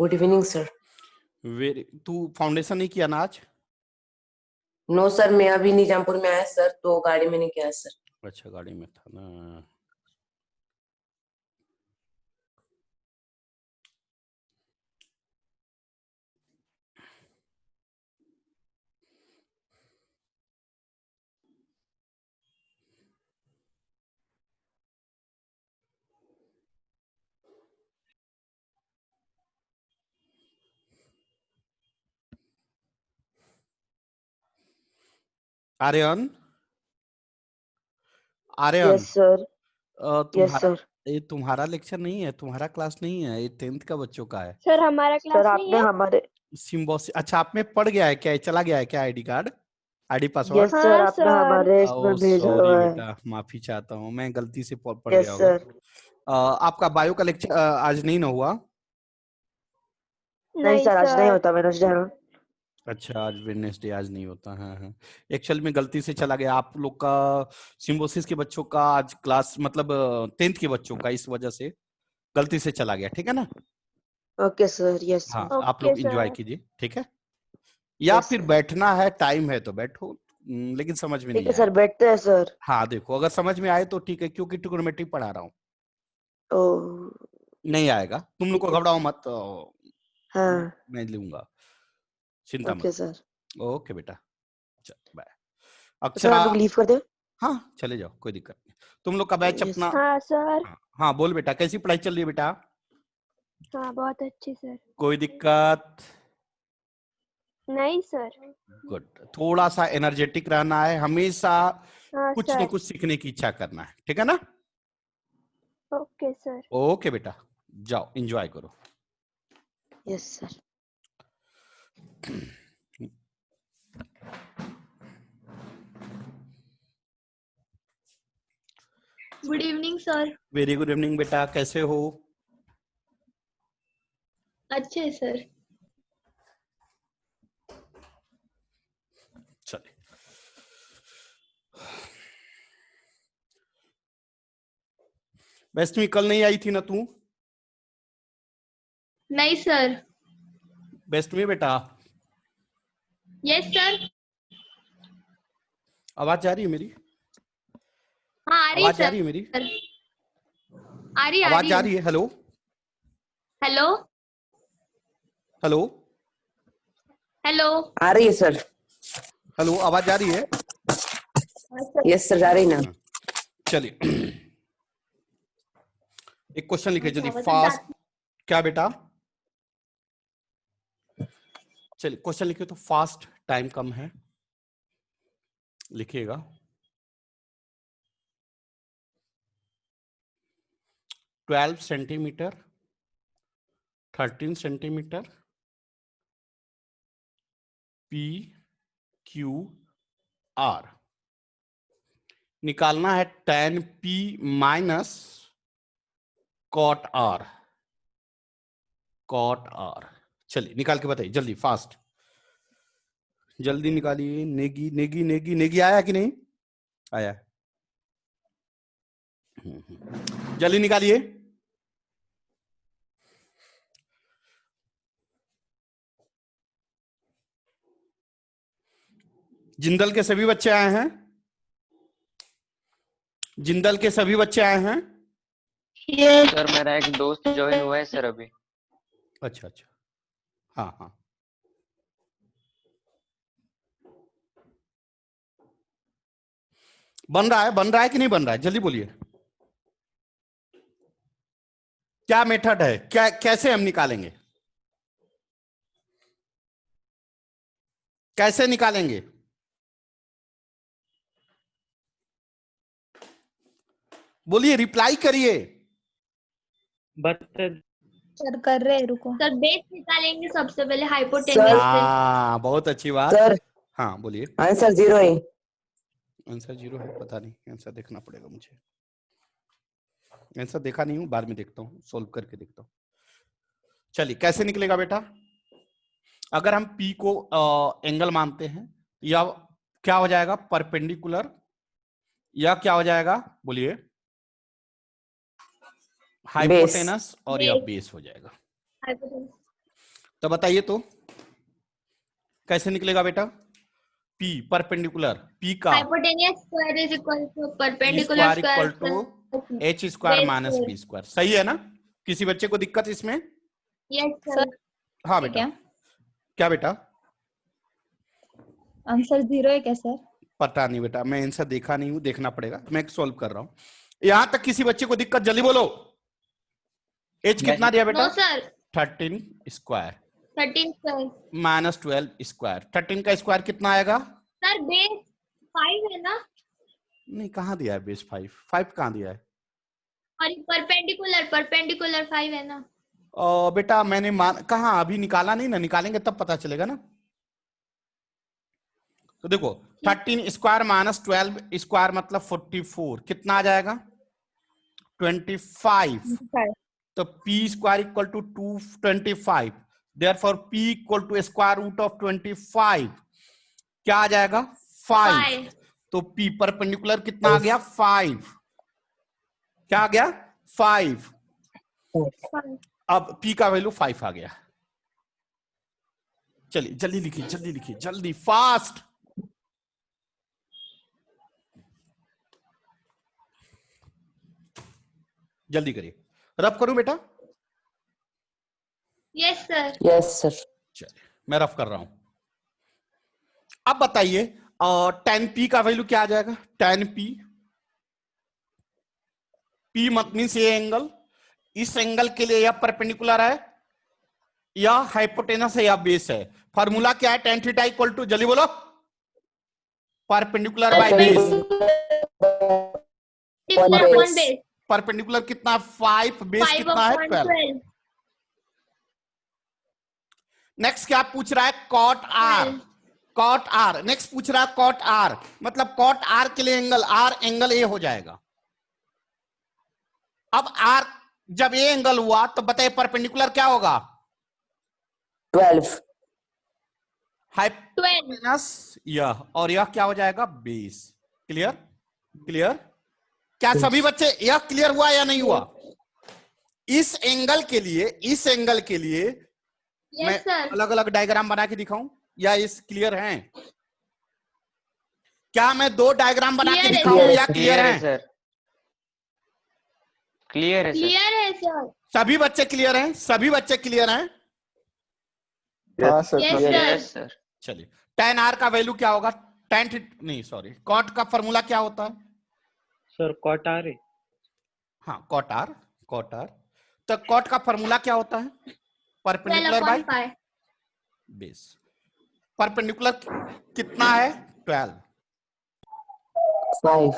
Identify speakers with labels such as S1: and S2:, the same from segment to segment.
S1: Good evening sir.
S2: Very, तू foundation नहीं किया ना आज?
S1: नो सर, मैं अभी निजामपुर में आया सर, तो गाड़ी में नहीं किया सर।
S2: अच्छा, गाड़ी में था ना। Aryan, Aryan,
S3: yes sir. Yes
S2: तुम्हारा
S3: सर।
S2: ये तुम्हारा लेक्चर नहीं है, तुम्हारा क्लास नहीं है, ये 10th का बच्चों का है।
S4: सर हमारा
S3: सर
S4: क्लास नहीं
S3: आपने
S4: है।
S3: हमारे
S2: सिम्बोसिस, अच्छा आप में पड़ गया है क्या? चला गया है क्या ID card, ID password?
S3: Yes sir
S4: हाँ
S3: आपने
S4: सर।
S3: हमारे इसमें भेजा
S2: सॉरी
S3: हुआ है।
S2: बेटा, माफी चाहता हूँ, मैं गलती से पड़
S3: यस
S2: गया होगा।
S3: सर।
S2: आपका बायो का लेक्चर आज नहीं ना हुआ?
S3: नहीं सर आज नहीं
S4: सर।
S3: होता, मैंने जाना।
S2: अच्छा, आज वेडनेसडे, आज नहीं होता है। हाँ, एक्चुअल में गलती से चला गया। आप लोग का सिम्बोसिस के बच्चों का आज क्लास, मतलब 10th के बच्चों का, इस वजह से गलती से चला गया, ठीक है ना?
S3: Okay sir. यस
S2: हाँ,
S3: सर।
S2: आप
S4: ओके
S2: लोग एंजॉय
S4: सर।
S2: कीजिए, ठीक है? या
S3: यस
S2: फिर
S3: सर।
S2: बैठना है, टाइम है तो बैठो, लेकिन समझ में
S3: ठीक
S2: नहीं
S3: है
S2: आए।
S3: सर, बैठते हैं सर।
S2: हाँ देखो, अगर समझ में आए तो ठीक है, क्योंकि ट्रिग्नोमेट्री पढ़ा रहा हूँ।
S3: ओ
S2: नहीं आएगा तुम लोग को
S3: ठीक है।
S2: घबराओ मत,
S3: हाँ
S2: मैं लूंगा, चिंता
S3: ओके
S2: मत।
S3: सर।
S2: ओके बेटा, चल बाय।
S3: सर
S2: अक्षरा,
S3: हम लोग लीव कर दें?
S2: हाँ चले जाओ, कोई दिक्कत नहीं। तुम लोग का बैच
S3: यस।
S2: अपना।
S4: हाँ सर।
S2: हाँ हाँ, बोल बेटा, कैसी पढ़ाई चल रही है बेटा?
S4: हाँ बहुत अच्छी सर।
S2: कोई दिक्कत?
S4: नहीं सर।
S2: गुड। थोड़ा सा एनर्जेटिक रहना है हमेशा,
S4: हाँ
S2: कुछ न
S4: सर।
S2: कुछ सीखने की इच्छा करना है, ठीक है ना?
S4: Okay sir.
S2: ओके बेटा, जाओ एंजॉय करो।
S3: Yes sir.
S4: Good evening sir.
S2: Very good evening बेटा, कैसे हो?
S4: अच्छे सर।
S2: चले, वैष्णवी कल नहीं आई थी ना तू?
S4: नहीं सर।
S2: वैष्णवी बेटा,
S4: यस सर।
S2: आवाज जा रही है मेरी?
S4: हाँ आ रही
S2: आवाज जा
S4: सर।
S2: रही है मेरी?
S4: आ रही
S2: आवाज जा रही है? Hello
S4: hello.
S2: Hello
S4: hello.
S1: आ रही है सर।
S2: हेलो, आवाज जा रही है?
S1: यस सर, जा रही ना।
S2: चलिए, एक क्वेश्चन लिखे जल्दी, फास्ट। क्या बेटा? चलिए क्वेश्चन लिखे तो फास्ट टाइम कम है, लिखिएगा। 12 centimetre, 13 centimetre, P Q R. निकालना है tan P minus cot R, cot R। चलिए निकाल के बताइए जल्दी, फास्ट, जल्दी निकालिए। नेगी नेगी नेगी नेगी आया कि नहीं आया? जल्दी निकालिए। जिंदल के सभी बच्चे आए हैं? जिंदल के सभी बच्चे आए हैं?
S5: सर मेरा एक दोस्त ज्वाइन हुआ है सर अभी।
S2: अच्छा अच्छा, हाँ हाँ। बन रहा है कि नहीं बन रहा है? जल्दी बोलिए, क्या मेथड है, क्या कैसे हम निकालेंगे, कैसे निकालेंगे? बोलिए, रिप्लाई करिए।
S4: सर कर रहे हैं, रुको सर। बेस निकालेंगे सबसे पहले हाइपोटेन्यूज से।
S2: हाँ बहुत अच्छी बात
S1: सर
S2: हाँ बोलिए।
S1: आंसर 0 है।
S2: आंसर 0 है? पता नहीं, आंसर देखना पड़ेगा मुझे। आंसर देखा नहीं हूं, बाद में देखता हूँ, सोल्व करके देखता हूँ। चलिए कैसे निकलेगा बेटा? अगर हम P को एंगल मानते हैं, या क्या हो जाएगा, परपेंडिकुलर, या क्या हो जाएगा बोलिए, हाइपोटेनस, और यह बेस हो जाएगा। तो बताइए तो कैसे निकलेगा बेटा? P परपेंडिकुलर, P का
S4: hypotenuse square is equal to
S2: P
S4: perpendicular
S2: square equal to
S4: square
S2: H square
S4: base
S2: minus
S4: square.
S2: B square. सही है ना? किसी बच्चे को दिक्कत इसमें?
S4: Yes sir.
S2: हाँ बेटा। क्या बेटा?
S6: आंसर 0 है क्या सर?
S2: पता नहीं बेटा, मैं आंसर देखा नहीं हूं, देखना पड़ेगा। मैं सॉल्व कर रहा हूं। यहां तक किसी बच्चे को दिक्कत? जल्दी बोलो। H कितना दिया बेटा?
S4: No sir.
S2: 13 square
S4: 13 square.
S2: Minus 12 square. 13 का स्क्वायर कितना आएगा?
S4: सर बेस 5 है ना?
S2: नहीं, कहाँ दिया है बेस 5? 5 कहाँ दिया है?
S4: और परपेंडिकुलर 5 है ना?
S2: बेटा मैंने कहाँ अभी निकाला नहीं ना, निकालेंगे तब पता चलेगा ना। तो देखो 13 स्क्वायर माइनस 12 स्क्वायर मतलब 44, कितना आ जाएगा? 25। तो P square equal to 225, therefore P equal to square root of 25 क्या आ जाएगा? 5। तो P परपेंडिकुलर कितना आ गया? 5। क्या आ गया? 5। अब P का वैल्यू 5 आ गया। चलिए जल्दी लिखिए, जल्दी लिखिए, जल्दी फास्ट। जल्दी करिए। रफ करूं बेटा?
S4: Yes sir.
S1: Yes sir.
S2: चलिए मैं रफ कर रहा हूं। अब बताइए tan P का वैल्यू क्या आ जाएगा? tan P, P मत मीन्स ये एंगल, इस एंगल के लिए या परपेंडिकुलर है या हाइपोटेनस है या बेस है। फार्मूला क्या है? tan थीटा इक्वल टू, जल्दी बोलो, परपेंडिकुलर बाय बेस। परपेंडिकुलर कितना? 5, बेस कितना है? 12। नेक्स्ट क्या पूछ रहा है? Cot R. Cot R next पूछ रहा है। कॉट आर मतलब कॉट आर के लिए एंगल आर एंगल ए हो जाएगा। अब आर जब ए एंगल हुआ तो बताइए परपेंडिकुलर क्या होगा?
S1: 12।
S2: हाइपोटेनस यह, और यह क्या हो जाएगा? बेस। क्लियर? क्लियर? क्या सभी बच्चे यह क्लियर हुआ या नहीं हुआ? इस एंगल के लिए, इस एंगल के लिए मैं अलग अलग डायग्राम बना के दिखाऊं या इस क्लियर हैं? क्या मैं 2 डायग्राम बना के दिखाऊं या क्लियर हैं?
S5: सर क्लियर है सर।
S4: क्लियर है सर।
S2: सभी बच्चे क्लियर हैं? सभी बच्चे क्लियर हैं?
S4: Yes
S5: yes
S4: sir.
S5: सर।
S2: चलिए tan r का वैल्यू क्या होगा? नहीं सॉरी, कॉट का फॉर्मूला क्या होता है?
S7: सर कॉट आर है।
S2: हाँ कॉट आर, कॉट आर। तो कॉट का फॉर्मूला क्या होता है? Perpendicular by base. परपेंडिकुलर कितना है? 12।
S1: 5।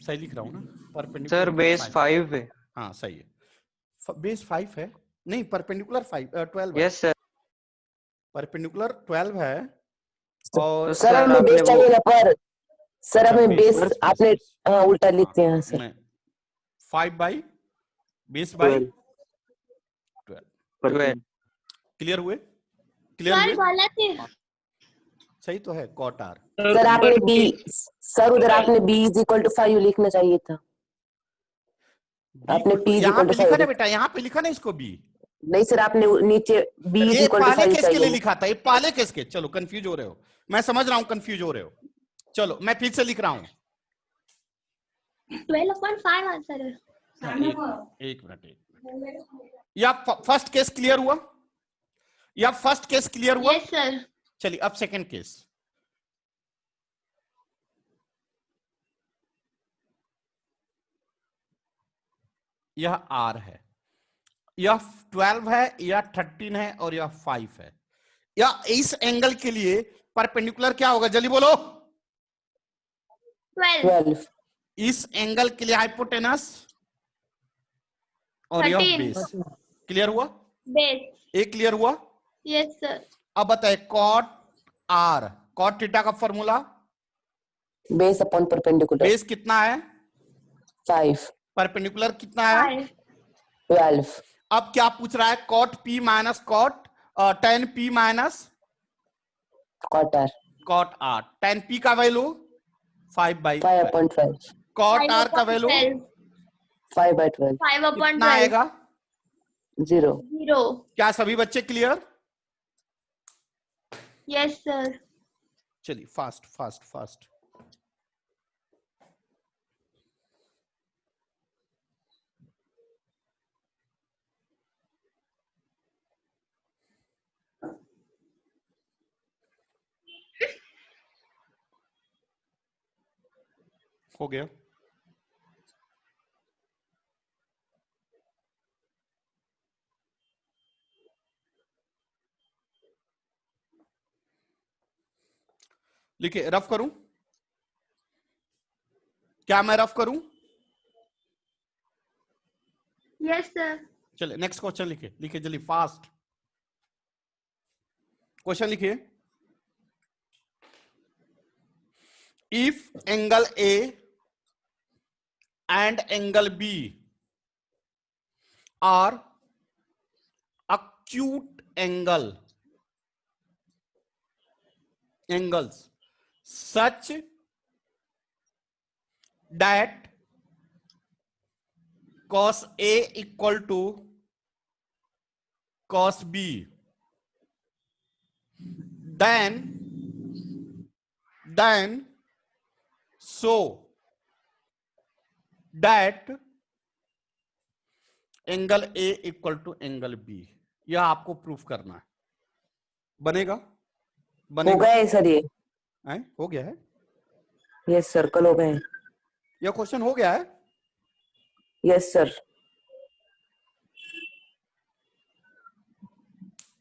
S2: सही लिख रहा हूं ना? परपेंडिकुलर
S5: सर बेस 5 है।
S2: हाँ सही है। बेस 5 है नहीं, परपेंडिकुलर 12 है।
S5: Yes sir.
S2: परपेंडिकुलर 12 है और
S5: तो
S1: सर हमें
S5: आपने
S1: बेस
S5: वो
S1: चाहिए ना पर। सर
S2: अच्छा,
S1: हमें बेस
S2: बेस
S1: आपने उल्टा लिखते हैं sir.
S2: 5 by base by 12।
S5: 12।
S2: Clear हुए? क्लियर
S4: सर
S2: हुए?
S4: गलत है।
S2: सही तो है कॉट आर।
S1: सर आपने बी, सर उधर आपने b इज इक्वल टू 5 लिखना चाहिए था। आपने p इज
S2: यहाँ
S1: इक्वल
S2: पे
S1: टू
S2: लिखा
S1: 5।
S2: ना बेटा, यहाँ पे लिखा ना इसको बी।
S1: नहीं सर आपने नीचे b इज
S2: ये
S1: इक्वल टू
S2: पहले
S1: 5
S2: किसके लिए
S1: चाहिए।
S2: लिखा था? ये पहले किसके? चलो कंफ्यूज हो रहे हो, मैं समझ रहा हूँ कंफ्यूज हो रहे हो। चलो मैं फिर से लिख रहा हूँ।
S4: 12.5 आंसर है।
S2: एक मिनट। या फर्स्ट केस क्लियर हुआ? या फर्स्ट केस क्लियर हुआ?
S4: Yes sir.
S2: चलिए अब सेकंड केस। यह R है, यह 12 है, यह 13 है और यह 5 है। या इस एंगल के लिए परपेंडिकुलर क्या होगा? जल्दी बोलो।
S4: 12।
S2: इस एंगल के लिए हाइपोटेनस और यह
S4: 13
S2: बेस। क्लियर हुआ?
S4: बेस।
S2: एक क्लियर हुआ?
S4: Yes sir.
S2: अब बताए कॉट आर, कॉट थीटा का formula
S1: base upon perpendicular.
S2: Base कितना है?
S1: 5।
S2: परपेंडिकुलर कितना है?
S1: 12।
S2: अब क्या पूछ रहा है? Cot P minus cot tan p minus
S1: cot R.
S2: Cot R. tan p का वैल्यू 5/12।
S1: 5/12।
S2: कॉट आर का वैल्यू
S1: 5/12
S4: 5/12
S2: कितना आएगा?
S1: 0।
S4: 0.
S2: क्या सभी बच्चे क्लियर?
S4: Yes, sir.
S2: चलिए फास्ट फास्ट फास्ट। हो गया। लिखिए, रफ करूं? क्या मैं रफ करूं?
S4: Yes, sir.
S2: चलिए नेक्स्ट क्वेश्चन लिखिए, लिखिए जल्दी फास्ट। क्वेश्चन लिखिए, if angle A and angle B are acute angles such that cos A equal to cos B, then so that angle A equal to angle B। यह आपको proof करना है। बनेगा?
S1: हो
S2: बनेगा?
S1: गया है सर ये।
S2: हो गया है?
S1: यस सर, कल हो गए।
S2: यह क्वेश्चन हो गया है?
S1: Yes sir.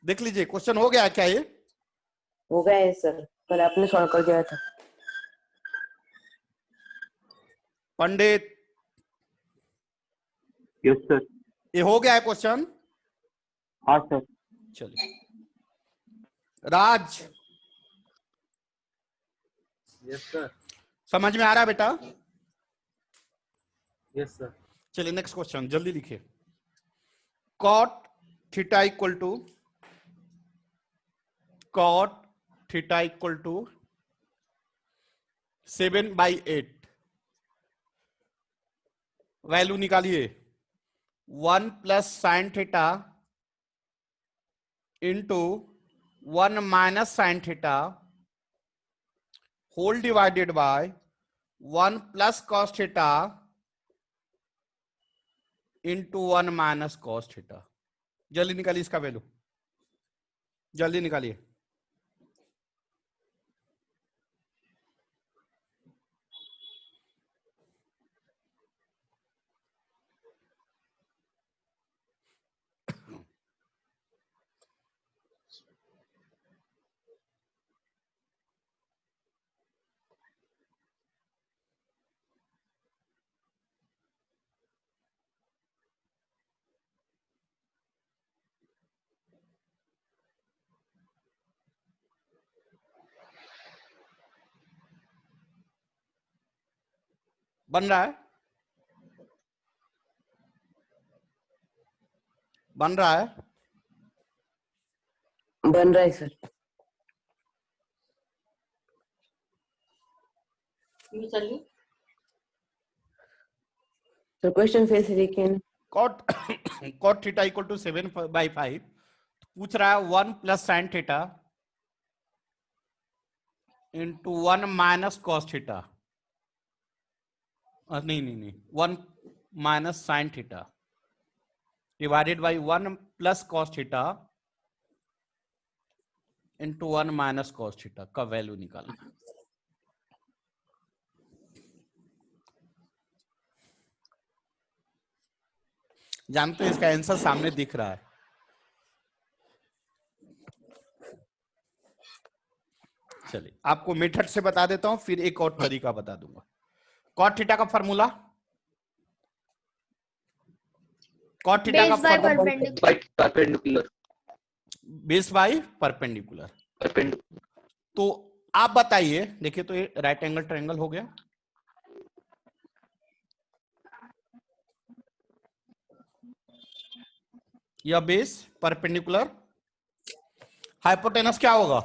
S2: देख लीजिए, क्वेश्चन हो गया है क्या ये?
S1: हो गया है सर, कल आपने सॉल्व कर दिया था।
S2: पंडित,
S7: यस सर।
S2: ये हो गया है क्वेश्चन?
S7: हाँ सर।
S2: चलिए, राज
S6: यस सर।
S2: समझ में आ रहा है बेटा?
S6: Yes sir.
S2: चलिए नेक्स्ट क्वेश्चन जल्दी लिखिए। cot theta equal to 7/8, value निकालिए। 1 plus sine theta into 1 minus sine theta whole divided by 1 plus cos theta into 1 minus cos theta. जल्दी निकालिए इसका वैल्यू, जल्दी निकालिए। बन रहा है? बन रहा है?
S1: बन रहा है सर। सर क्वेश्चन फिर से लेकिन
S2: cot थीटा इक्वल टू 7/5 पूछ रहा है 1 plus sine theta into 1 minus cos theta. नहीं 1 minus sine theta divided by 1 plus cos theta into 1 minus cos theta का वैल्यू निकालना। जानते हैं इसका आंसर सामने दिख रहा है। चलिए आपको मेथड से बता देता हूं, फिर एक और तरीका बता दूंगा। कॉट थीटा का फार्मूला, कॉट थीटा का
S4: Base by
S2: formula
S4: perpendicular.
S2: Base by perpendicular. तो आप बताइए, देखिए तो ये राइट एंगल ट्रायंगल हो गया। यह बेस परपेंडिकुलर, हाइपोटेनस क्या होगा?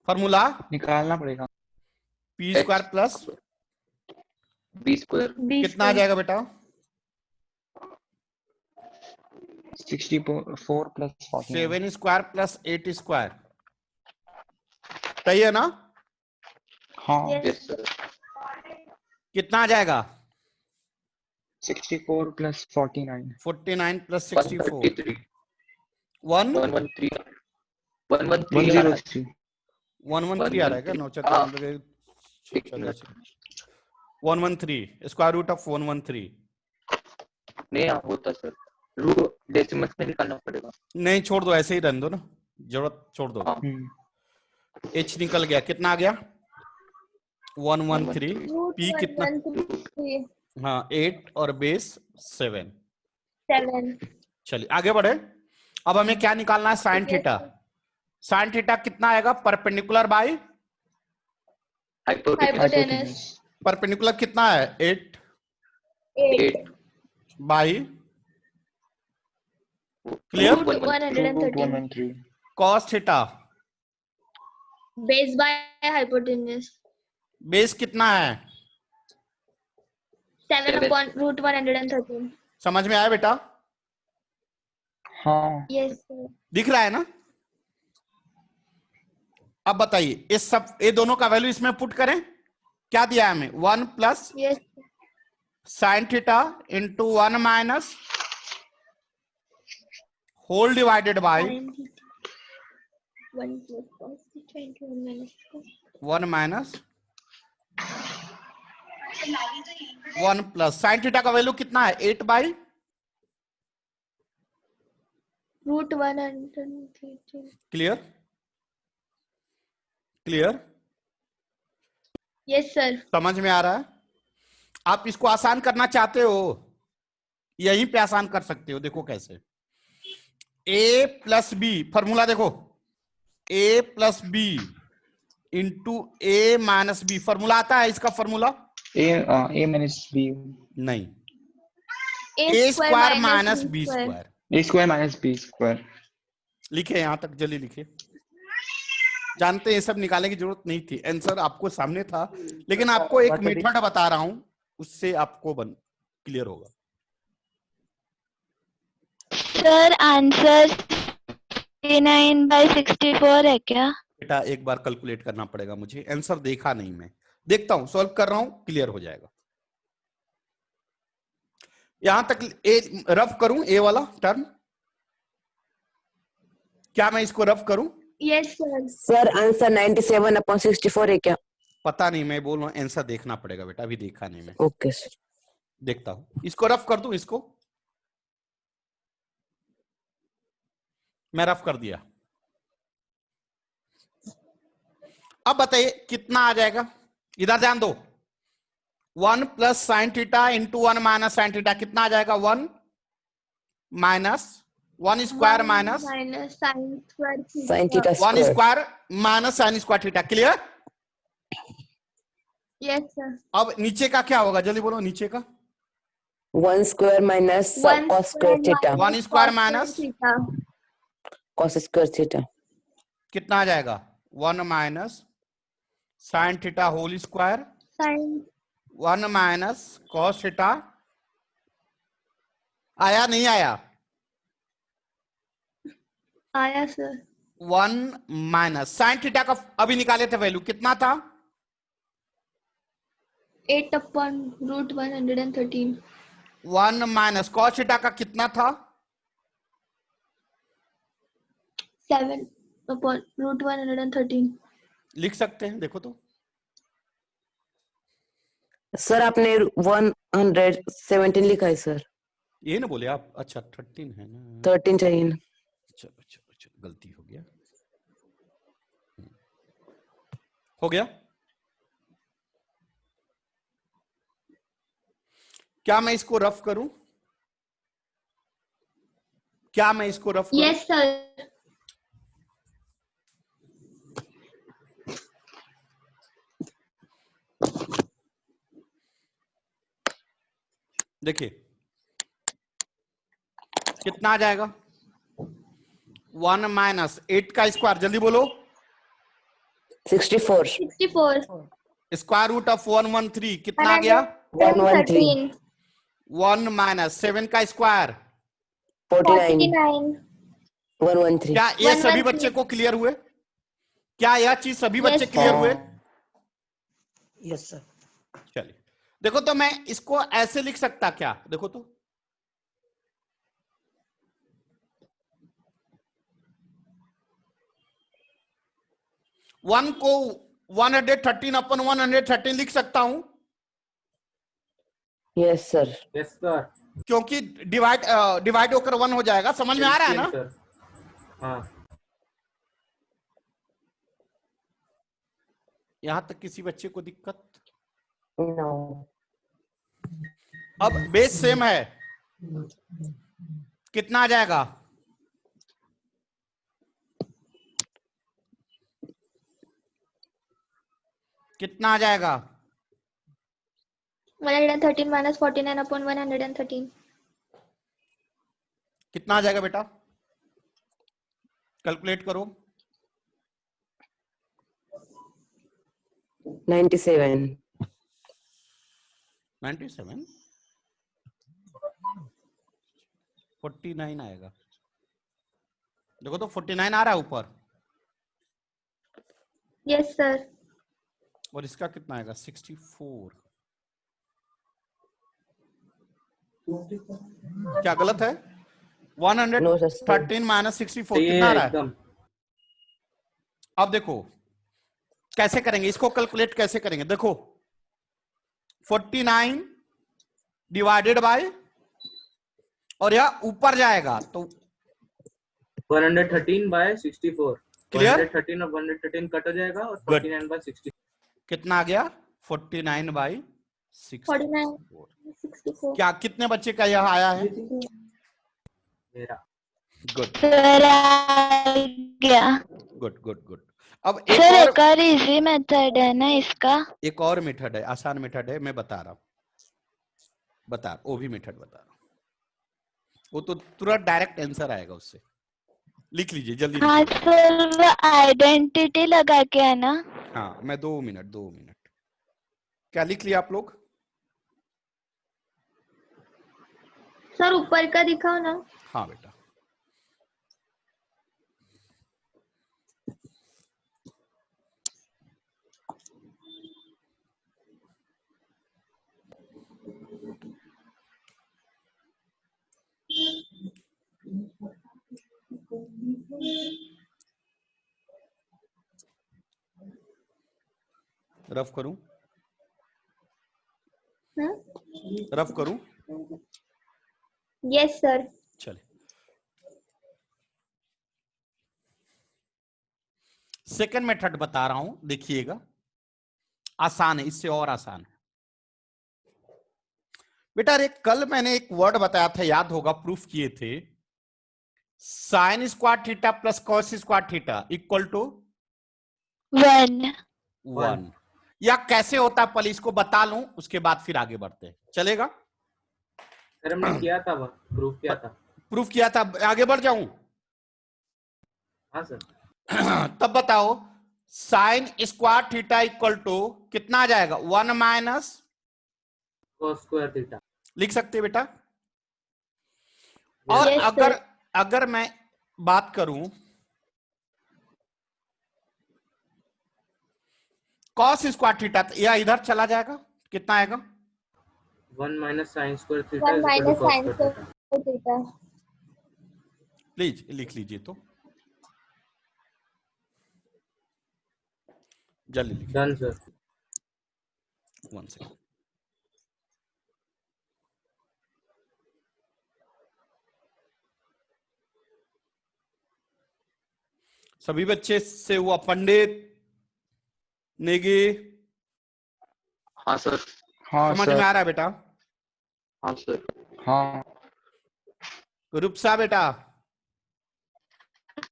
S2: फॉर्मूला
S5: निकालना पड़ेगा।
S2: P square plus
S5: B square.
S2: कितना आ जाएगा बेटा?
S6: 64 plus 49.
S2: 7 स्क्वायर प्लस 8 स्क्वायर, सही है ना?
S6: हाँ,
S5: Yes, sir.
S2: कितना आ जाएगा?
S6: 64 plus 49.
S2: 49 प्लस 64,
S5: 133.
S2: 113
S5: 113 आ रहा है।
S6: 103.
S2: 113 आ रहा है क्या? 113 स्क्वायर रूट ऑफ 113
S5: नहीं होता सर, रूट डेसिमल्स में निकालना पड़ेगा।
S2: नहीं, छोड़ दो, ऐसे ही रहने दो ना, जरूरत छोड़ दो।
S5: हाँ।
S2: h निकल गया, कितना आ गया? 113, p कितना?
S4: 113
S2: हाँ 8 और बेस 7।
S4: 7
S2: चलिए आगे बढ़े। अब हमें क्या निकालना है? Sine theta. साइन थीटा कितना आएगा? परपेंडिकुलर बाय
S4: हाइपोटेनस
S2: परपेंडिकुलर कितना है? 8
S4: 8
S2: by, clear?
S4: Root 113
S6: 113.
S2: Cos theta
S4: base by hypotenuse
S2: base कितना है?
S4: 7 upon रूट 113।
S2: समझ में आया बेटा?
S6: हाँ,
S4: यस सर।
S2: दिख रहा है ना? अब बताइए, इस सब ये दोनों का वैल्यू इसमें पुट करें, क्या दिया है हमें? 1 plus
S4: yes
S2: sine theta into 1 minus whole divided by
S4: 1 plus cos theta into 1 minus cos
S2: 1 minus 1 plus sine theta का वैल्यू कितना है? 8 by
S4: root 113।
S2: Clear? Clear?
S4: Yes sir.
S2: समझ में आ रहा है? आप इसको आसान करना चाहते हो, यहीं पे आसान कर सकते हो। देखो कैसे, a प्लस बी, फॉर्मूला देखो, a plus B into A minus B, formula आता है इसका? Formula
S6: A minus B.
S2: नहीं, a square minus B square.
S6: A square minus B square.
S2: लिखे यहां तक, जल्दी लिखे। जानते हैं ये सब निकालने की जरूरत नहीं थी, आंसर आपको सामने था, लेकिन आपको एक मेथड बता रहा हूं, उससे आपको क्लियर होगा।
S8: सर आंसर 39/64 है क्या?
S2: बेटा एक बार कैलकुलेट करना पड़ेगा मुझे, आंसर देखा नहीं, मैं देखता हूं, सॉल्व कर रहा हूं, क्लियर हो जाएगा। यहां तक ए रफ करूं, ए वाला टर्म, क्या मैं इसको रफ करूं?
S4: Yes sir.
S1: सर आंसर 97/64 है क्या?
S2: पता नहीं, मैं बोल रहा हूं आंसर देखना पड़ेगा बेटा, अभी देखा नहीं मैं।
S1: Okay sir.
S2: देखता हूं, इसको रफ कर दूं, इसको मैं रफ कर दिया। अब बताइए कितना आ जाएगा? इधर ध्यान दो, 1 plus sine theta into 1 minus sine theta, कितना आ जाएगा? 1 minus 1 square minus
S1: sine theta
S2: 1 square minus sine square theta. Clear?
S4: Yes sir.
S2: अब नीचे का क्या होगा, जल्दी बोलो, नीचे का
S1: 1 square minus cos square theta.
S2: 1 square minus
S1: cos square theta
S2: कितना आ जाएगा? 1 minus sine theta whole square,
S4: sine
S2: 1 minus cos theta. आया नहीं आया?
S4: आया सर।
S2: 1 माइनस साइन थीटा का अभी निकाले थे वैल्यू, कितना था?
S4: 8 upon root 113।
S2: 1 minus cos theta का कितना था?
S4: 7 upon रूट 113।
S2: लिख सकते हैं, देखो तो।
S1: सर आपने 117 लिखा है सर।
S2: ये ना बोले आप? अच्छा 13 है ना,
S1: 13 चाहिए ना।
S2: चलो चलो चलो, गलती हो गया, हो गया। क्या मैं इसको रफ करूं? क्या मैं इसको रफ करूं?
S4: Yes sir.
S2: देखिए कितना आ जाएगा? 1 माइनस 8 का स्क्वायर, जल्दी बोलो।
S1: 64
S2: स्क्वायर रूट ऑफ 113 कितना आ गया?
S1: 113
S2: 1 माइनस 7 का स्क्वायर
S1: 49
S4: 49
S1: 113
S2: क्या ये सभी
S4: 113
S2: बच्चे को क्लियर हुए? क्या यह चीज सभी बच्चे
S4: Yes,
S2: क्लियर
S4: sir.
S2: हुए?
S9: Yes sir.
S2: चलिए देखो, तो मैं इसको ऐसे लिख सकता क्या? देखो तो, वन को 113 अपन 113 लिख सकता हूं,
S1: यस सर।
S7: Yes sir.
S2: क्योंकि डिवाइड होकर 1 हो जाएगा। समझ में आ रहा है ना?
S7: सर हाँ।
S2: यहां तक किसी बच्चे को दिक्कत?
S1: नो
S2: अब बेस सेम है, कितना आ जाएगा? कितना आ जाएगा?
S4: 113 minus 49 upon 113.
S2: कितना आ जाएगा बेटा? कैलकुलेट करो।
S1: 97
S2: 97 49 आएगा। देखो तो 49 आ रहा है ऊपर,
S4: Yes, sir.
S2: और इसका कितना आएगा? 64। क्या गलत है?
S1: No sir.
S2: 113 माइनस 64
S7: ये
S2: कितना आ रहा है?
S7: एकदम
S2: अब देखो कैसे करेंगे इसको, कैलकुलेट कैसे करेंगे? देखो 49 डिवाइडेड बाय, और यह ऊपर जाएगा तो
S7: 113 बाय 64।
S2: Clear?
S7: 113 और 113 कट हो जाएगा और
S2: Good.
S7: 49 बाय 60।
S2: कितना आ गया? 49 बाई
S4: 49
S2: 64।
S4: 64.
S2: क्या कितने बच्चे का यह आया है?
S7: मेरा
S2: गुड
S8: सर आ गया।
S2: Good good good. अब एक
S8: सर
S2: और,
S8: एक और इजी मेथड है ना इसका?
S2: एक और मेथड है, आसान मेथड है, मैं बता रहा हूं, वो भी मेथड बता रहा हूं। वो तो तुरंत डायरेक्ट आंसर आएगा उससे। लिख लीजिए जल्दी।
S8: हाँ सर, वो आइडेंटिटी लगा के है ना?
S2: हाँ, मैं 2 मिनट। क्या लिख लिया आप लोग?
S4: सर ऊपर का दिखाओ ना।
S2: हाँ बेटा, रफ करूं? रफ करूं?
S4: Yes, sir.
S2: चले, सेकंड मेथड बता रहा हूं, देखिएगा, आसान है, इससे और आसान है बेटा। अरे कल मैंने एक वर्ड बताया था, याद होगा, प्रूफ किए थे, sine square theta plus cos square theta equal to
S8: 1।
S2: या कैसे होता है, पहले इसको बता लूं, उसके बाद फिर आगे बढ़ते हैं, चलेगा?
S7: सर हमने किया था, वह प्रूफ किया था।
S2: प्रूफ किया था, आगे बढ़ जाऊं?
S7: हाँ सर।
S2: तब बताओ, sine square theta equal to कितना आ जाएगा? 1 माइनस
S7: cos स्क्वायर थीटा।
S2: लिख सकते हैं बेटा? और
S4: Yes,
S2: अगर मैं बात करूं कॉस स्क्वायर थीटा, यह इधर चला जाएगा, कितना आएगा?
S7: 1 minus sine square theta
S4: 1 minus
S7: cos
S4: sin
S7: square theta.
S4: square theta.
S2: Please लिख लीजिए तो, जल्दी लिखिए।
S7: Done sir.
S2: 1 सेकंड। सभी बच्चे से हुआ? पंडित, नेगी,
S5: हाँ सर।
S6: हाँ
S2: समझ
S6: सर।
S2: में आ रहा है बेटा?
S5: हाँ सर।
S6: हाँ
S2: रूपसा बेटा,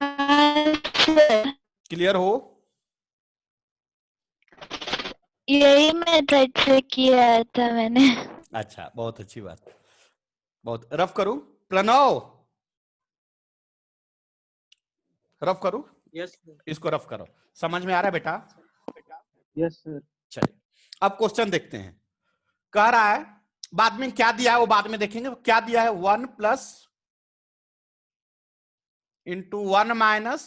S8: हाँ सर,
S2: क्लियर हो?
S8: यही मेथड से किया था मैंने।
S2: अच्छा, बहुत अच्छी बात। बहुत रफ करूं? प्रणव, रफ करूं?
S9: यस
S2: इसको रफ करो। समझ में आ रहा है बेटा?
S6: Yes sir.
S2: चलिए अब क्वेश्चन देखते हैं। कह रहा है, बाद में क्या दिया है वो बाद में देखेंगे। क्या दिया है? 1 plus into 1 minus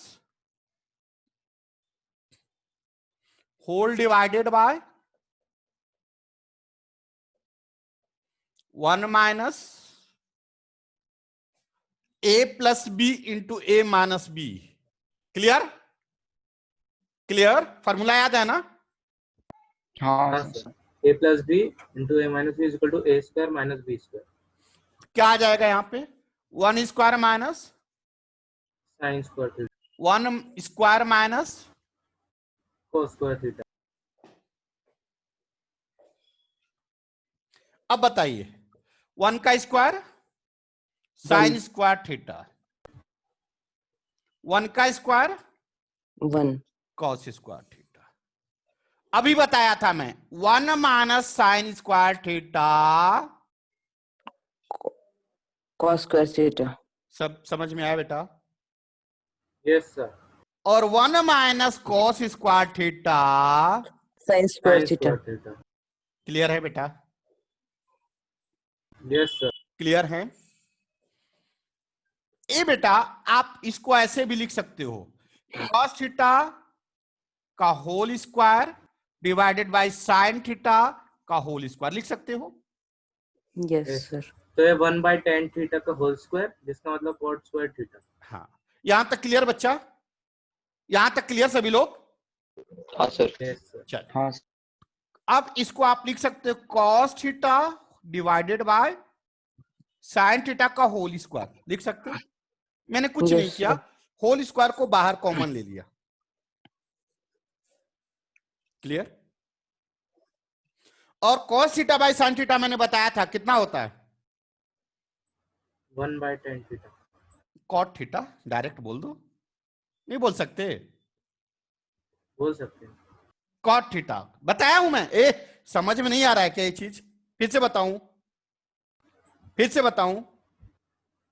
S2: whole divided by 1 minus a plus B into A minus B. Clear? Clear? Formula याद है ना?
S6: हाँ
S7: हाँ
S6: sir.
S7: Sir. A plus B into A minus B equal to A square minus B square.
S2: क्या आ जाएगा यहाँ पे? 1 square minus
S7: sine square theta
S2: 1 square minus
S7: cos square theta.
S2: अब बताइए 1 का स्क्वायर साइन स्क्वायर थीटा, 1 का स्क्वायर
S1: 1
S2: कॉस स्क्वायर थीटा। अभी बताया था मैं 1 minus sine square theta
S1: cos square theta।
S2: सब समझ में आया बेटा?
S7: Yes sir.
S2: और 1 minus cos square theta
S1: sin square
S7: sine
S1: theta।
S7: Square theta.
S2: Clear है बेटा?
S7: Yes sir.
S2: क्लियर है? ए बेटा आप इसको ऐसे भी लिख सकते हो, कॉस थीटा का whole square divided by sine theta का होल स्क्वायर लिख सकते हो।
S1: yes
S7: Yes.
S1: sir।
S7: तो ये 1/10 थीटा का होल स्क्वायर जिसका मतलब cot स्क्वायर थीटा।
S2: हाँ, यहां तक क्लियर बच्चा? यहां तक क्लियर सभी लोग?
S5: हाँ सर।
S7: Yes sir.
S2: चल
S6: हाँ
S2: अब इसको आप लिख सकते हो cos theta divided by sine theta का होल स्क्वायर लिख सकते हो। मैंने कुछ
S1: Yes,
S2: नहीं किया, होल स्क्वायर को बाहर कॉमन ले लिया। क्लियर? और cos theta by sine theta मैंने बताया था कितना होता है?
S7: 1/10 थीटा।
S2: कॉट थीटा डायरेक्ट बोल दो, नहीं बोल सकते?
S7: बोल सकते हैं।
S2: कॉट थीटा बताया हूं मैं। समझ में नहीं आ रहा है क्या ये चीज? फिर से बताऊं? फिर से बताऊं?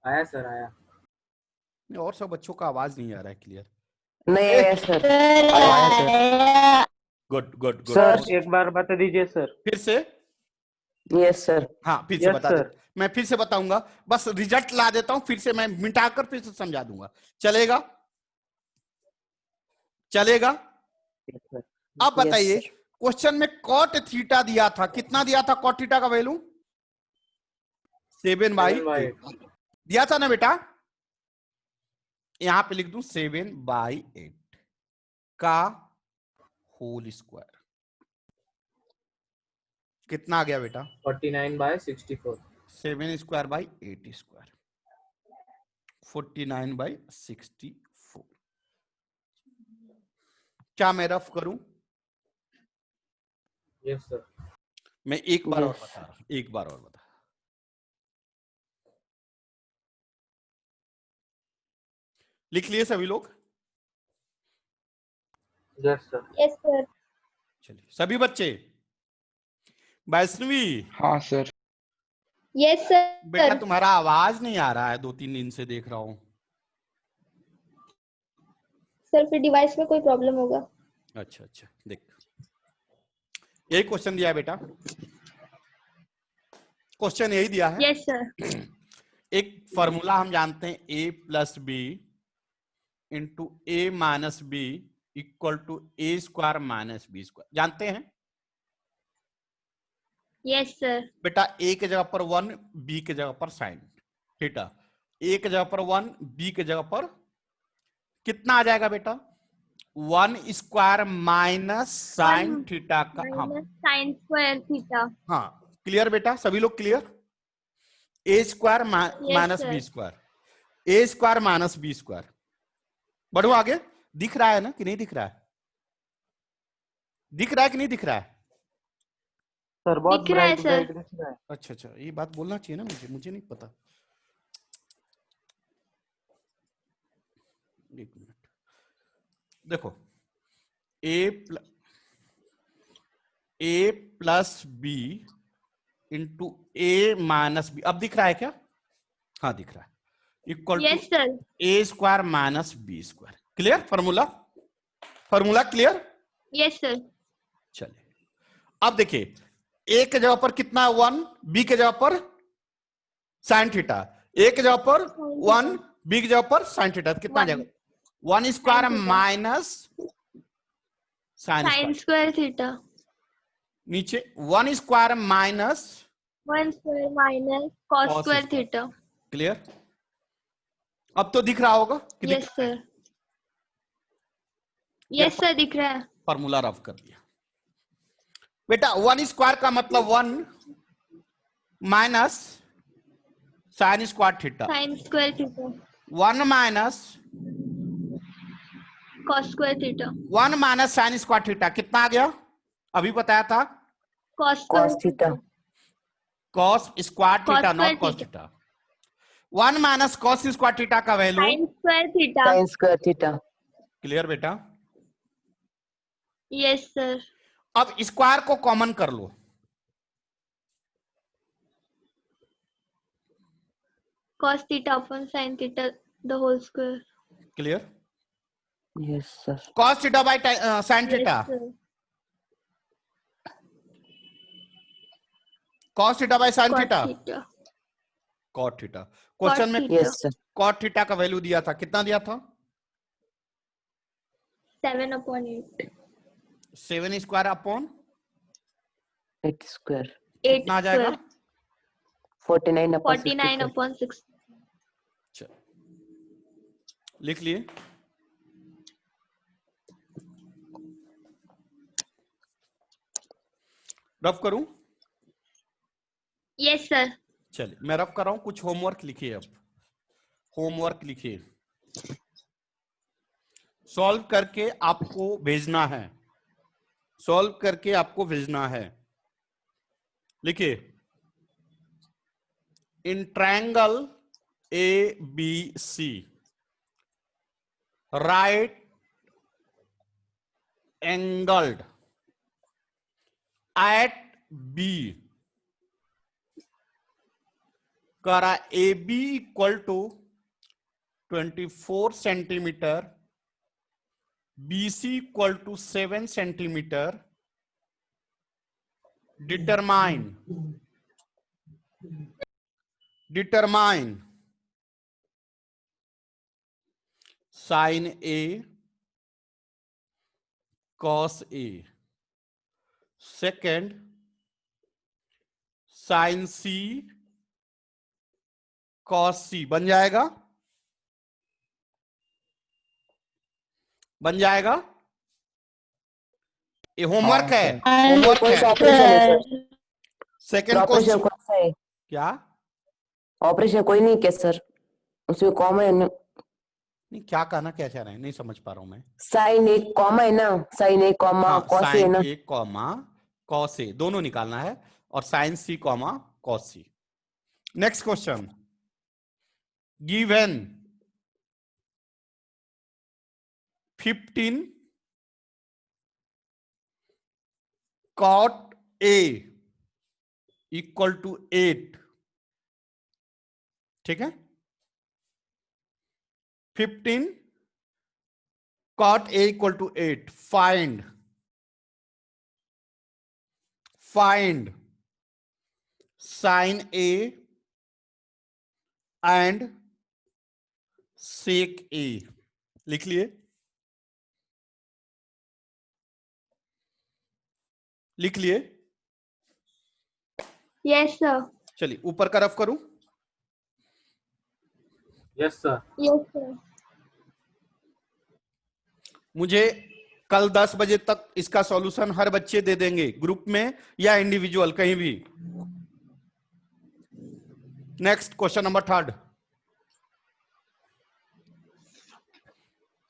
S7: आया सर आया।
S2: और सब बच्चों का आवाज नहीं आ रहा है क्लियर?
S1: नहीं आया sir.
S2: Good good good.
S1: Sir
S6: एक बार बता दीजिए सर।
S2: फिर से?
S1: Yes sir.
S2: हाँ फिर से
S6: Yes,
S2: बता
S6: sir.
S2: दे। मैं फिर से बताऊंगा, बस रिजल्ट ला देता हूं, फिर से मैं मिटाकर फिर से समझा दूंगा। चलेगा? चलेगा? अब बताइए
S1: Yes, sir.
S2: क्वेश्चन में कॉट थीटा दिया था, कितना दिया था कॉट थीटा का वैल्यू? 7/8 दिया था ना बेटा? यहां पे लिख दूं 7/8 का होल स्क्वायर। कितना आ गया बेटा?
S7: 49/64।
S2: 7 स्क्वायर बाई 8 स्क्वायर 49/64। क्या मैं रफ करूं?
S7: Yes sir.
S2: मैं एक बार और
S1: Yes.
S2: बता रहा हूं, एक बार और बता। लिख लिए सभी लोग?
S7: Yes sir.
S4: Yes sir.
S2: चलिए सभी बच्चे। वैष्णवी
S6: हाँ सर।
S4: यस
S2: बेटा
S4: सर।
S2: तुम्हारा आवाज नहीं आ रहा है, 2-3 दिन से देख रहा हूं।
S4: सर फिर डिवाइस में कोई प्रॉब्लम होगा।
S2: अच्छा अच्छा, देख यही क्वेश्चन दिया है बेटा, क्वेश्चन यही दिया है।
S4: Yes sir.
S2: एक फॉर्मूला हम जानते हैं a plus B into A minus B equal to A square minus B square, जानते हैं
S4: यस सर।
S2: बेटा? ए के जगह पर 1, बी के जगह पर साइन थीटा, ए के जगह पर 1, बी के जगह पर कितना आ जाएगा बेटा? 1 स्क्वायर माइनस साइन थीटा का। हाँ
S4: साइन स्क्वायर थीटा।
S2: हाँ, क्लियर बेटा? सभी लोग clear? A square minus
S4: sir.
S2: B square, A square minus B square. बढ़ो आगे। दिख रहा है ना कि नहीं दिख रहा है? दिख रहा है कि नहीं दिख रहा है?
S6: सर बहुत
S4: दिख रहा है,
S6: ब्राइट
S4: सर।
S6: ब्राइट दिख रहा है।
S2: अच्छा अच्छा, ये बात बोलना चाहिए ना मुझे, मुझे नहीं पता। एक मिनट देखो, A plus B into A minus B, अब दिख रहा है क्या? हाँ दिख रहा है, equal
S4: yes
S2: to
S4: sir.
S2: A square minus B square. Clear? Formula formula clear?
S4: Yes sir.
S2: चलिए अब देखिए, ए के जगह पर कितना 1, बी के जगह पर साइन थीटा, ए के जगह पर 1, बी की जगह पर साइन थीटा कितना आ जाएगा? 1 square
S4: Sin theta.
S2: Minus sine
S4: sine
S2: square,
S4: square theta,
S2: नीचे 1 square minus
S4: 1 square minus cos
S2: cos
S4: square
S2: square.
S4: Theta.
S2: Clear? अब तो दिख रहा होगा कि
S4: यस सर, यस सर दिख रहा है।
S2: फॉर्मूला रफ कर दिया बेटा। 1 स्क्वायर का मतलब 1 minus sine square theta,
S4: sine square theta,
S2: 1 minus
S4: cos square theta,
S2: 1 minus sine square theta कितना आ गया? अभी बताया था
S4: cos
S1: cos
S4: square
S1: theta.
S2: Cos square
S4: Cos
S2: theta,
S4: square
S2: not cos
S4: theta.
S2: Theta. 1 minus cos square theta का value
S4: sine square theta.
S1: sin square theta.
S2: Clear बेटा?
S4: Yes sir,
S2: अब square को कॉमन कर लो,
S4: cos theta upon sin theta the whole square.
S2: Clear?
S1: Yes sir.
S2: Cos theta by sine theta,
S4: Yes sir.
S2: Cos theta by sine
S4: Cot
S2: theta,
S4: theta.
S2: Cot theta. Question में
S4: theta.
S1: Yes sir.
S2: Cot theta का value दिया था, कितना दिया था?
S4: 7/8.
S2: 7 square upon
S1: 8 square.
S4: 8
S2: कितना आ जाएगा?
S4: square.
S1: 49 upon
S4: 49 upon 6.
S2: चलो, लिख लिए। रफ करूं?
S4: Yes sir.
S2: चलिए मैं रफ कर रहा हूं, कुछ होमवर्क लिखिए। अब होमवर्क लिखिए, सॉल्व करके आपको भेजना है, सॉल्व करके आपको भेजना है। लिखिए, in triangle A B C right angled at B करा A B equal to 24 centimetre, BC equal to 7 centimetre, determine sine A cos A, second sine C cos C. बन जाएगा? बन जाएगा? ये होमवर्क है, होमवर्क
S1: कौन सा
S2: है।
S1: ऑपरेशन है सर?
S2: सेकेंड
S1: ऑपरेशन
S2: क्वेश्चन
S1: कौन सा है?
S2: क्या?
S1: ऑपरेशन कोई नहीं क्या सर? उसमें कॉमा है ना?
S2: नहीं, क्या कहना क्या चाह रहे हैं, नहीं समझ पा रहा हूं मैं।
S1: साइन एक कॉमा है ना? साइन एक कॉमा
S2: हाँ,
S1: कॉस है
S2: साइन
S1: ना?
S2: ए कॉमा कॉस ए दोनों निकालना है, और sine C comma cos C. Next question, given 15 cot A equal to 8, ठीक है? 15 cot A equal to 8, find sin A and sec A। लिख लिए? लिख लिए?
S4: Yes sir.
S2: चलिए ऊपर का रफ करूं।
S7: Yes sir.
S4: Yes sir.
S2: मुझे कल 10 बजे तक इसका सॉल्यूशन हर बच्चे दे देंगे, ग्रुप में या इंडिविजुअल कहीं भी। Next question number 3,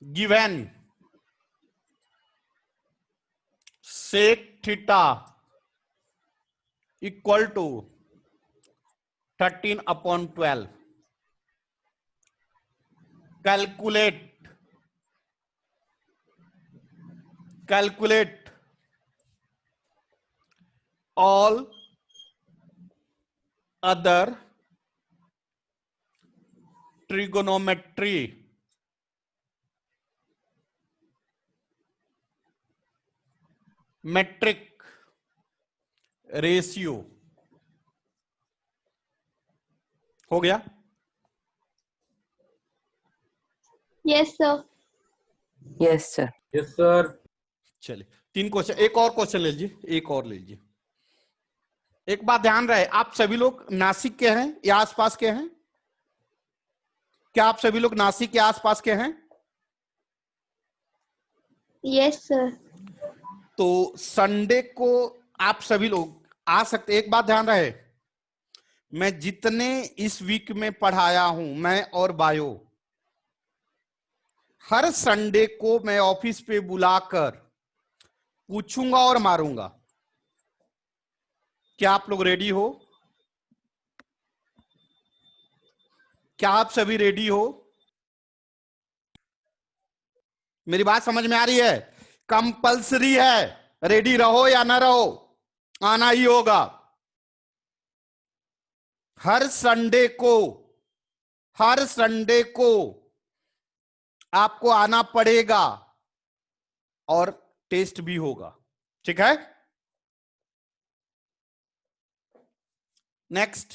S2: given sec theta equal to 13/12, calculate all other trigonometry metric ratio। हो गया?
S4: Yes sir.
S1: Yes sir.
S7: Yes sir.
S2: चलिए 3 क्वेश्चन, एक और क्वेश्चन ले लीजिए, एक और ले लीजिए। एक बात ध्यान रहे, आप सभी लोग नासिक के हैं या आसपास के हैं? क्या आप सभी लोग नासिक के आसपास के हैं?
S4: Yes sir.
S2: तो संडे को आप सभी लोग आ सकते। एक बात ध्यान रहे, मैं जितने इस वीक में पढ़ाया हूं, मैं और बायो, हर संडे को मैं ऑफिस पे बुलाकर पूछूंगा और मारूंगा। क्या आप लोग रेडी हो? क्या आप सभी रेडी हो? मेरी बात समझ में आ रही है? कंपल्सरी है, रेडी रहो या ना रहो, आना ही होगा। हर संडे को आपको आना पड़ेगा और टेस्ट भी होगा, ठीक है? नेक्स्ट,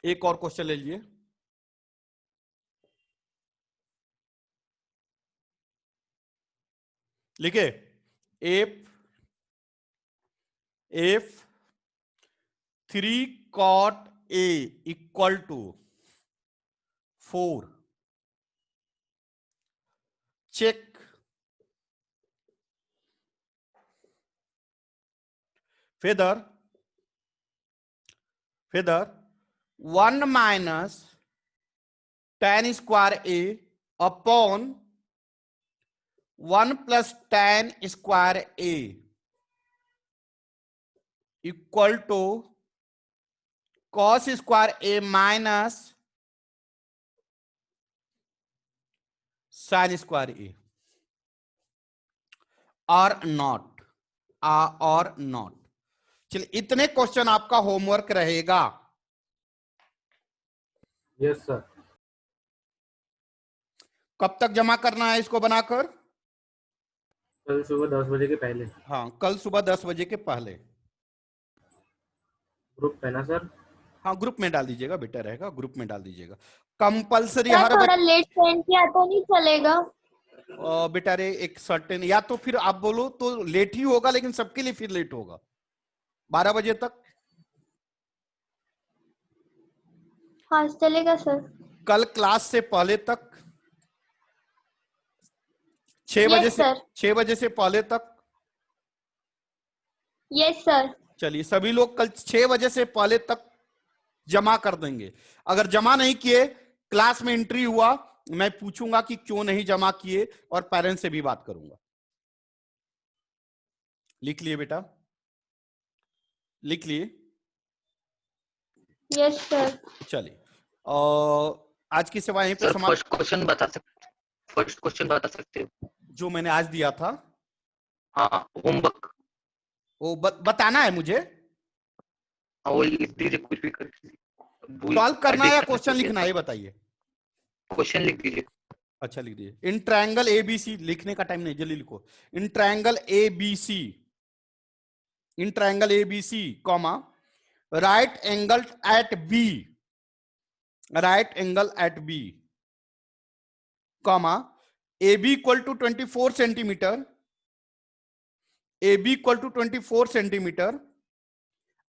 S2: एक और क्वेश्चन ले लीजिए। लिखे, if 3 cot A equal to 4, check whether 1 minus tan square A upon 1 plus tan square A equal to cos square A minus sin square A और नॉट, और नॉट। चलिए, इतने क्वेश्चन आपका होमवर्क रहेगा।
S7: Yes sir.
S2: कब तक जमा करना है इसको बनाकर?
S7: कल सुबह 10 बजे के पहले।
S2: हाँ, कल सुबह 10 बजे के पहले।
S7: ग्रुप है ना सर?
S2: हाँ, ग्रुप में डाल दीजिएगा, बेटर रहेगा, ग्रुप में डाल दीजिएगा। कंपलसरी
S4: सर
S2: हर
S4: थोड़ा लेट सेंड किया तो नहीं चलेगा?
S2: बेटा रे, एक सर्टेन, या तो फिर आप बोलो तो लेट ही होगा, लेकिन सबके लिए फिर लेट होगा 12 बजे तक।
S4: हाँ चलेगा सर।
S2: कल क्लास से पहले तक, 6 बजे से, 6 बजे से पहले तक।
S4: Yes sir.
S2: चलिए, सभी लोग कल 6 बजे से पहले तक जमा कर देंगे। अगर जमा नहीं किए, क्लास में एंट्री हुआ, मैं पूछूंगा कि क्यों नहीं जमा किए और पेरेंट्स से भी बात करूंगा। लिख लिए बेटा? लिख लिए?
S4: Yes sir.
S2: चलिए, आज की सेवा यहीं पे समाप्त।
S5: फर्स्ट क्वेश्चन बता सकते हो
S2: जो मैंने आज दिया था?
S5: हाँ, होमवर्क
S2: वो बताना है मुझे?
S5: वो लिख दीजिए, कुछ भी कर
S2: सॉल्व करना है या क्वेश्चन लिखना है, ये बताइए।
S5: क्वेश्चन लिख दीजिए।
S2: अच्छा, लिख दीजिए। इन ट्रायंगल एबीसी, लिखने का टाइम नहीं, जल्दी लिखो। In triangle ABC comma right angle at B comma AB equal to 24 centimetre, AB equal to 24 centimetre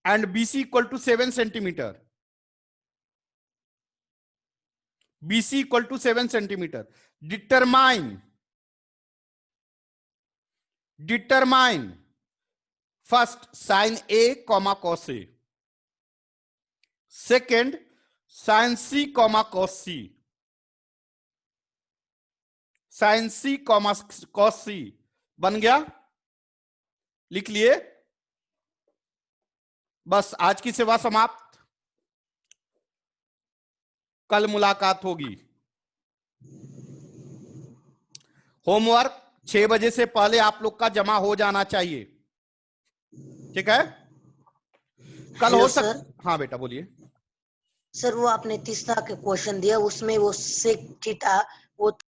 S2: and BC equal to 7 centimetre, BC equal to 7 centimetre. Determine first sine A comma cos A, second sine C comma cos C, sine C comma cos C। बन गया? लिख लिए? बस, आज की सेवा समाप्त। कल मुलाकात होगी। होमवर्क 6 बजे से पहले आप लोग का जमा हो जाना चाहिए, ठीक है? कल हो हाँ बेटा, बोलिए।
S9: सर वो आपने तीसरा के क्वेश्चन दिया, उसमें वो सेक थीटा